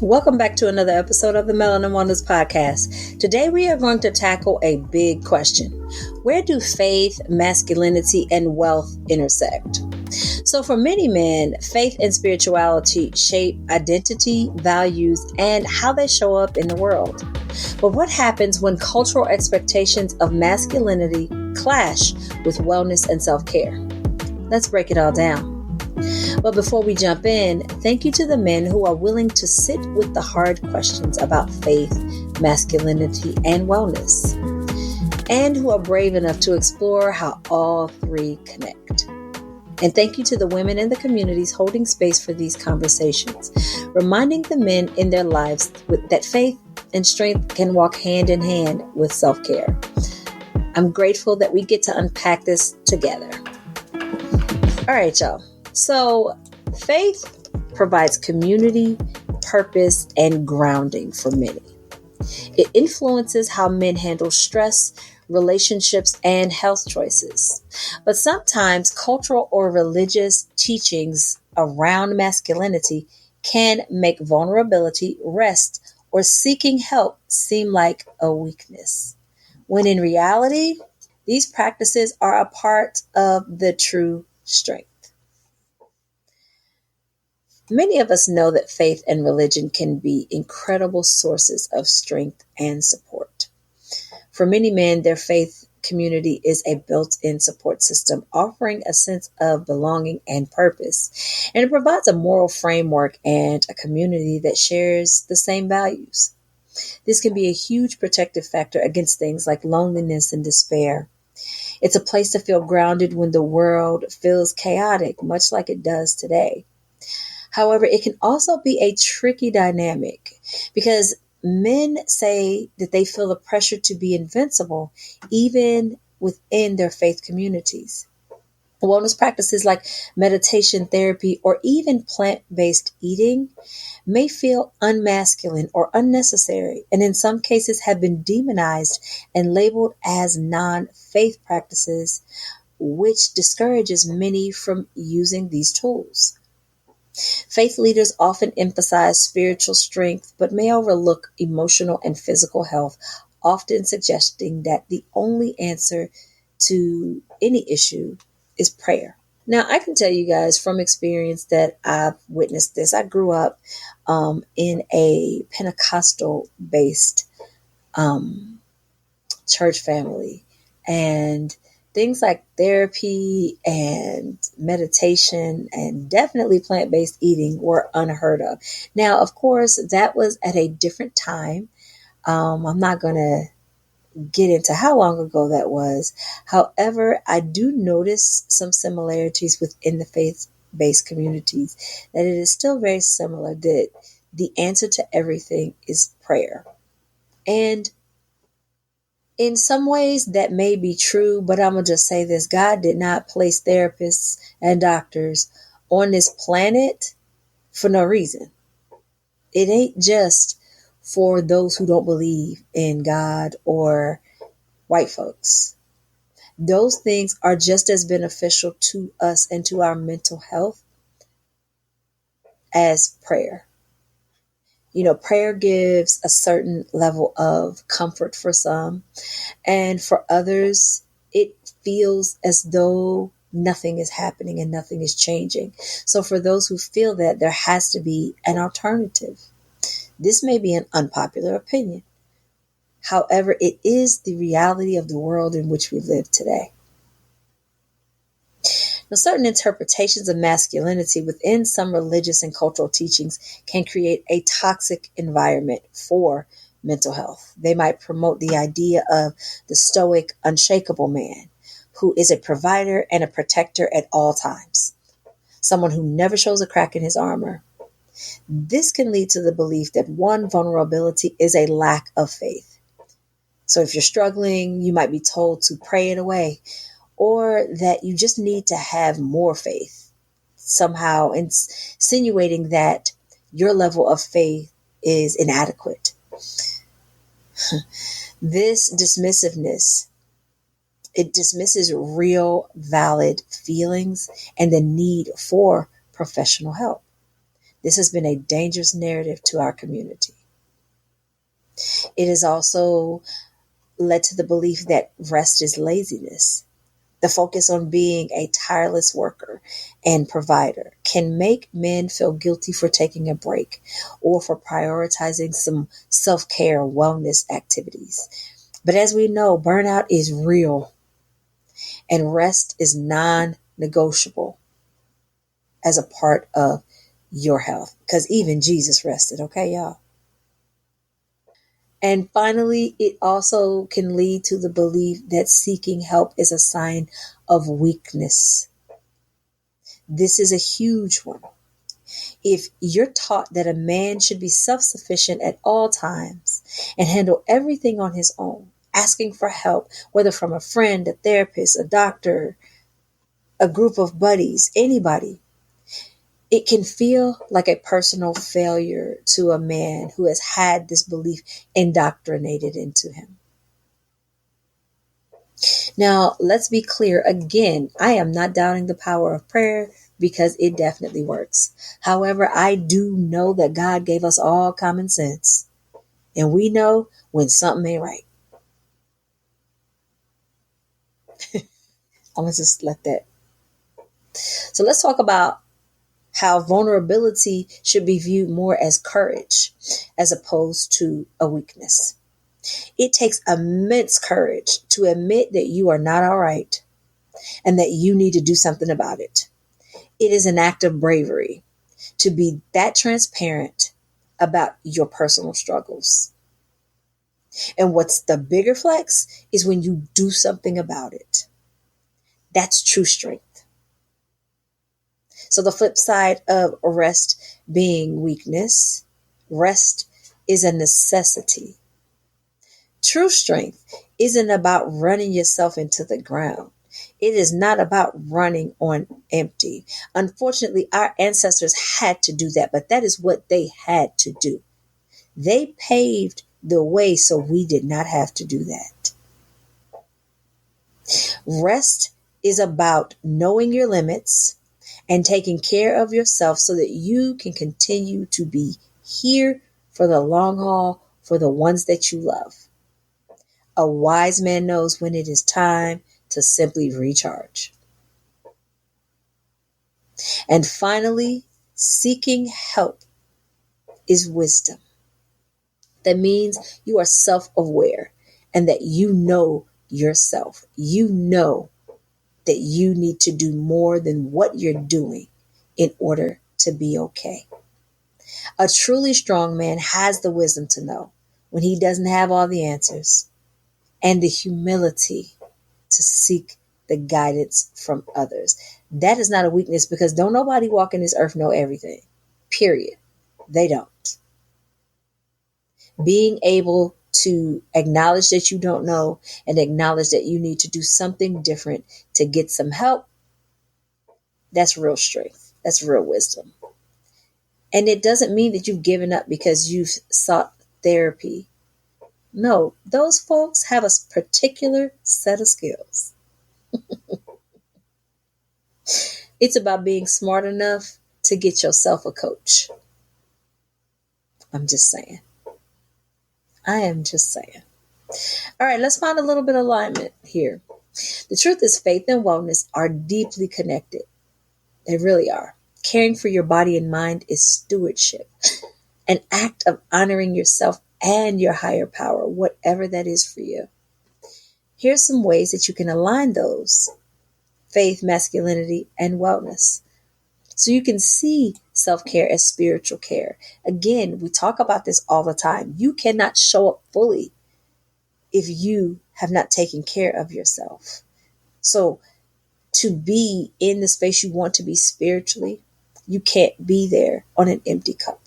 Welcome back to another episode of the Melanin Wonders podcast. Today we are going to tackle a big question. Where do faith, masculinity, and wealth intersect? So for many men, faith and spirituality shape identity, values, and how they show up in the world. But what happens when cultural expectations of masculinity clash with wellness and self-care? Let's break it all down. But before we jump in, thank you to the men who are willing to sit with the hard questions about faith, masculinity, and wellness, and who are brave enough to explore how all three connect. And thank you to the women in the communities holding space for these conversations, reminding the men in their lives that faith and strength can walk hand in hand with self-care. I'm grateful that we get to unpack this together. All right, y'all. So faith provides community, purpose, and grounding for many. It influences how men handle stress, relationships, and health choices. But sometimes cultural or religious teachings around masculinity can make vulnerability, rest, or seeking help seem like a weakness, when in reality, these practices are a part of the true strength. Many of us know that faith and religion can be incredible sources of strength and support. For many men, their faith community is a built-in support system, offering a sense of belonging and purpose. And it provides a moral framework and a community that shares the same values. This can be a huge protective factor against things like loneliness and despair. It's a place to feel grounded when the world feels chaotic, much like it does today. However, it can also be a tricky dynamic because men say that they feel the pressure to be invincible even within their faith communities. Wellness practices like meditation therapy or even plant-based eating may feel unmasculine or unnecessary, and in some cases have been demonized and labeled as non-faith practices, which discourages many from using these tools. Faith leaders often emphasize spiritual strength, but may overlook emotional and physical health, often suggesting that the only answer to any issue is prayer. Now, I can tell you guys from experience that I've witnessed this. I grew up in a Pentecostal-based church family, and things like therapy and meditation and definitely plant-based eating were unheard of. Now, of course, that was at a different time. I'm not going to get into how long ago that was. However, I do notice some similarities within the faith-based communities, that it is still very similar, that the answer to everything is prayer. And in some ways, that may be true, but I'm going to just say this. God did not place therapists and doctors on this planet for no reason. It ain't just for those who don't believe in God or white folks. Those things are just as beneficial to us and to our mental health as prayer. You know, prayer gives a certain level of comfort for some, and for others, it feels as though nothing is happening and nothing is changing. So for those who feel that, there has to be an alternative. This may be an unpopular opinion. However, it is the reality of the world in which we live today. Now, certain interpretations of masculinity within some religious and cultural teachings can create a toxic environment for mental health. They might promote the idea of the stoic, unshakable man who is a provider and a protector at all times, someone who never shows a crack in his armor. This can lead to the belief that one vulnerability is a lack of faith. So if you're struggling, you might be told to pray it away, or that you just need to have more faith, somehow insinuating that your level of faith is inadequate. This dismissiveness, it dismisses real, valid feelings and the need for professional help. This has been a dangerous narrative to our community. It has also led to the belief that rest is laziness. The focus on being a tireless worker and provider can make men feel guilty for taking a break or for prioritizing some self-care or wellness activities. But as we know, burnout is real and rest is non-negotiable as a part of your health, because even Jesus rested, okay, y'all? And finally, it also can lead to the belief that seeking help is a sign of weakness. This is a huge one. If you're taught that a man should be self-sufficient at all times and handle everything on his own, asking for help, whether from a friend, a therapist, a doctor, a group of buddies, anybody, it can feel like a personal failure to a man who has had this belief indoctrinated into him. Now, let's be clear again. I am not doubting the power of prayer because it definitely works. However, I do know that God gave us all common sense, and we know when something ain't right. I'm going to just let that. So let's talk about how vulnerability should be viewed more as courage as opposed to a weakness. It takes immense courage to admit that you are not all right and that you need to do something about it. It is an act of bravery to be that transparent about your personal struggles. And what's the bigger flex is when you do something about it. That's true strength. So the flip side of rest being weakness, rest is a necessity. True strength isn't about running yourself into the ground. It is not about running on empty. Unfortunately, our ancestors had to do that, but that is what they had to do. They paved the way so we did not have to do that. Rest is about knowing your limits and taking care of yourself so that you can continue to be here for the long haul for the ones that you love. A wise man knows when it is time to simply recharge. And finally, seeking help is wisdom. That means you are self-aware and that you know yourself. You know that you need to do more than what you're doing in order to be okay. A truly strong man has the wisdom to know when he doesn't have all the answers and the humility to seek the guidance from others. That is not a weakness because don't nobody walking this earth know everything. Period. They don't. Being able to acknowledge that you don't know and acknowledge that you need to do something different to get some help, that's real strength. That's real wisdom. And it doesn't mean that you've given up because you've sought therapy. No, those folks have a particular set of skills. It's about being smart enough to get yourself a coach. I'm just saying. I am just saying. All right, let's find a little bit of alignment here. The truth is, faith and wellness are deeply connected. They really are. Caring for your body and mind is stewardship, an act of honoring yourself and your higher power, whatever that is for you. Here's some ways that you can align those: faith, masculinity, and wellness. So you can see self-care as spiritual care. Again, we talk about this all the time. You cannot show up fully if you have not taken care of yourself. So to be in the space you want to be spiritually, you can't be there on an empty cup.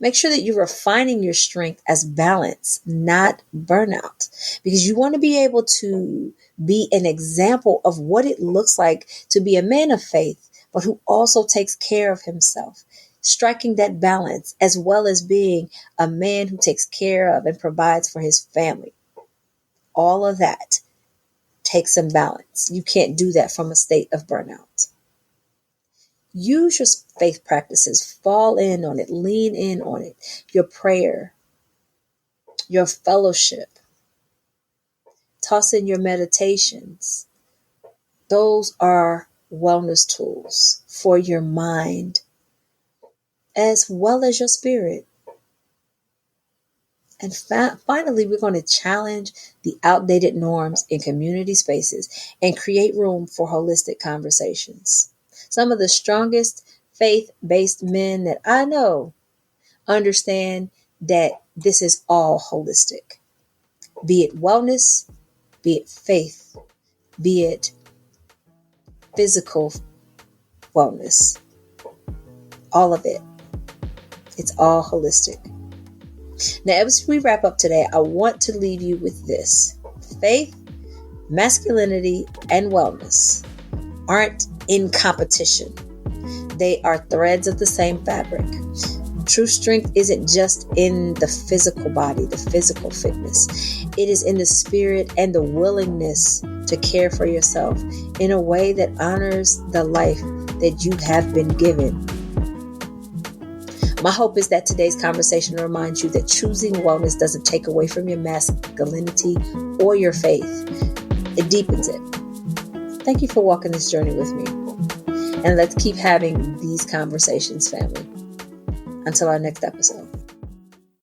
Make sure that you're refining your strength as balance, not burnout, because you want to be able to be an example of what it looks like to be a man of faith, but who also takes care of himself, striking that balance as well as being a man who takes care of and provides for his family. All of that takes some balance. You can't do that from a state of burnout. Use your faith practices. Fall in on it. Lean in on it. Your prayer, your fellowship. Toss in your meditations. Those are wellness tools for your mind as well as your spirit. And finally, we're going to challenge the outdated norms in community spaces and create room for holistic conversations. Some of the strongest faith-based men that I know understand that this is all holistic, be it wellness, be it faith, be it physical wellness, all of it. It's all holistic. Now, as we wrap up today, I want to leave you with this. Faith, masculinity, and wellness aren't in competition. They are threads of the same fabric. True strength isn't just in the physical body, the physical fitness. It is in the spirit and the willingness to care for yourself in a way that honors the life that you have been given. My hope is that today's conversation reminds you that choosing wellness doesn't take away from your masculinity or your faith. It deepens it. Thank you for walking this journey with me. And let's keep having these conversations, family. Until our next episode.